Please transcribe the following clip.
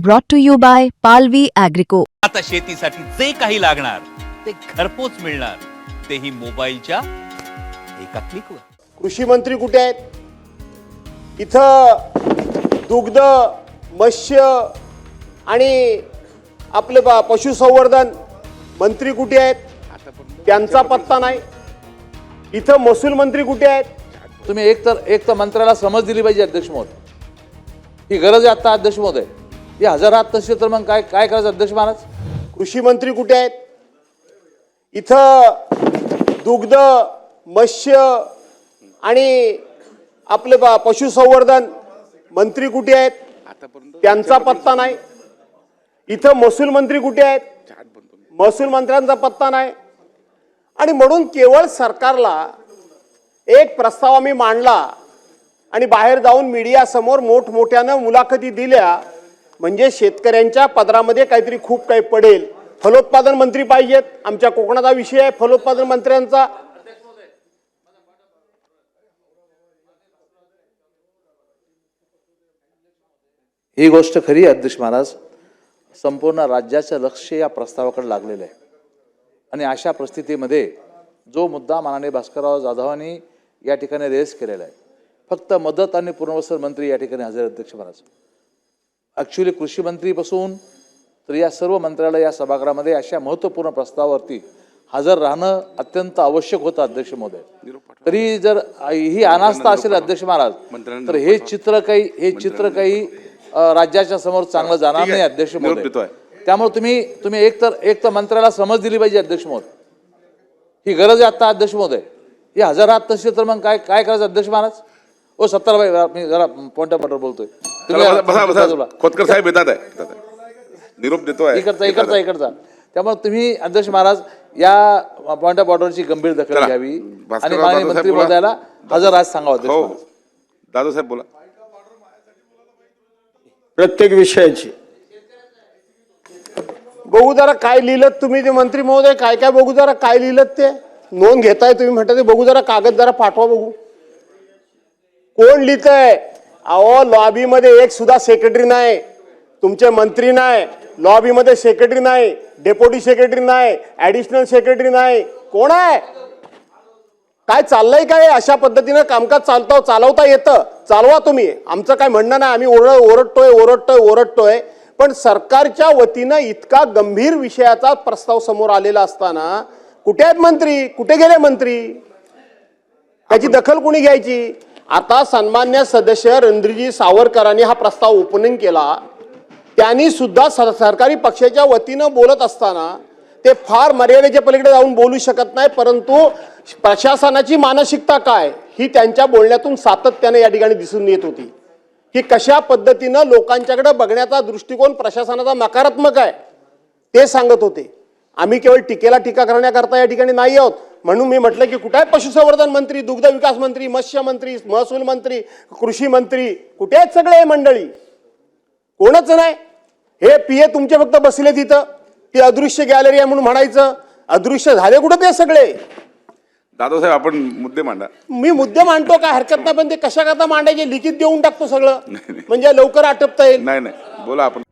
brought to you by Palvi Agrico. आता शेतीसाठी जे काही लागणार ते घरपोच मिळणार, तेही मोबाईलच्या एका क्लिकवर. कृषी मंत्री कुठे आहेत? इथं दुग्ध, मत्स्य आणि आपले पशुसंवर्धन मंत्री कुठे आहेत? त्यांचा पत्ता नाही. इथं महसूल मंत्री कुठे आहेत? तुम्ही एक तर मंत्र्याला समज दिली पाहिजे अध्यक्ष महोदय. ही गरज आहे आता अध्यक्ष महोदय. ही हजार हात नसते तर मग काय करायचं अध्यक्ष महाराज? कृषी मंत्री कुठे आहेत? इथं दुग्ध, मत्स्य आणि आपले पशुसंवर्धन मंत्री कुठे आहेत? त्यांचा पत्ता नाही. इथं महसूल मंत्री कुठे आहेत? महसूल मंत्र्यांचा पत्ता नाही. आणि म्हणून केवळ सरकारला एक प्रस्ताव आम्ही मांडला आणि बाहेर जाऊन मीडिया समोर मोठमोठ्यानं मुलाखती दिल्या म्हणजे शेतकऱ्यांच्या पदरामध्ये काहीतरी खूप काही पडेल. फलोत्पादन मंत्री पाहिजेत. आमच्या कोकणाचा विषय आहे फलोत्पादन मंत्र्यांचा. ही गोष्ट खरी आहे अध्यक्ष महाराज. संपूर्ण राज्याचं लक्ष या प्रस्तावाकडे लागलेलं आहे आणि अशा परिस्थितीमध्ये जो मुद्दा माननीय भास्करराव जाधवांनी या ठिकाणी रेस केलेला आहे, फक्त मदत आणि पुनर्वसन मंत्री या ठिकाणी हजर अध्यक्ष महाराज. ॲक्च्युली कृषी मंत्रीपासून तर या सर्व मंत्र्याला या सभागृहामध्ये अशा महत्त्वपूर्ण प्रस्तावावरती हजर राहणं अत्यंत आवश्यक होतं अध्यक्ष महोदय. तरी जर ही अनास्था असेल अध्यक्ष महाराज तर हे चित्र काही राज्याच्या समोर चांगलं जाणार नाही अध्यक्ष महोदय. त्यामुळे तुम्ही एक तर मंत्र्याला समज दिली पाहिजे अध्यक्ष महोदय. ही गरज आहे आता अध्यक्ष महोदय. ही हजार हात नसते तर मग काय करायचं अध्यक्ष महाराज? ओ सत्तारभाई, मी जरा पॉइंट बोलतोय. खोतकर साहेब येतात आहे, निरोप देतोय इकडचा. त्यामुळे तुम्ही अध्यक्ष महाराज या पॉइंट ऑफ ऑर्डरची गंभीर दखल घ्यावी आणि माननीय मंत्री महोदयाला हजर आज सांगावं अध्यक्ष महाराज. दादा साहेब बोला. प्रत्येक विषयाची बघू जरा काय लिहिलं तुम्ही ते मंत्री महोदय. काय बघू जरा काय लिहिलं ते. नोंद घेताय तुम्ही म्हणता ते बघू जरा. कागद जरा पाठवा बघू. कोण लिहितंय? अहो लॉबीमध्ये एक सुद्धा सेक्रेटरी नाही. तुमचे मंत्री नाही लॉबीमध्ये, सेक्रेटरी नाही, डेप्युटी सेक्रेटरी नाही, ऍडिशनल सेक्रेटरी नाही. कोण आहे? काय चाललंय? काय अशा पद्धतीनं कामकाज चालवता येतं? चालवा तुम्ही. आमचं काय म्हणणं नाही. आम्ही ओरडतोय पण सरकारच्या वतीनं इतका गंभीर विषयाचा प्रस्ताव समोर आलेला असताना कुठे आहेत मंत्री? कुठे गेले मंत्री? त्याची दखल कोणी घ्यायची? आता सन्मान्य सदस्य रणधीरजी सावरकरांनी हा प्रस्ताव ओपनिंग केला. त्यांनी सुद्धा सरकारी पक्षाच्या वतीनं बोलत असताना ते फार मर्यादेच्या पलीकडे जाऊन बोलू शकत नाही. परंतु प्रशासनाची मानसिकता काय ही त्यांच्या बोलण्यातून सातत्याने या ठिकाणी दिसून येत होती की कशा पद्धतीनं लोकांच्याकडे बघण्याचा दृष्टिकोन प्रशासनाचा नकारात्मक आहे ते सांगत होते. आम्ही केवळ टीकेला टीका करण्याकरता या ठिकाणी नाही आहोत. म्हणून मी म्हटलं की कुठे आहे पशुसंवर्धन मंत्री, दुग्ध विकास मंत्री, मत्स्य मंत्री, महसूल मंत्री, कृषी मंत्री? कुठे आहेत सगळे मंडळी? कोणच नाही. हे पीए तुमचे फक्त बसले तिथं. ती अदृश्य गॅलरी आहे म्हणून म्हणायचं. अदृश्य झाले कुठं ते सगळे? दादासाहेब आपण मुद्दे मांडा. मी मुद्दे मांडतो, काय हरकत नाही. पण ते कशा करता मांडायचे? लिखित देऊन टाकतो सगळं म्हणजे लवकर आटपता येईल. नाही बोला आपण.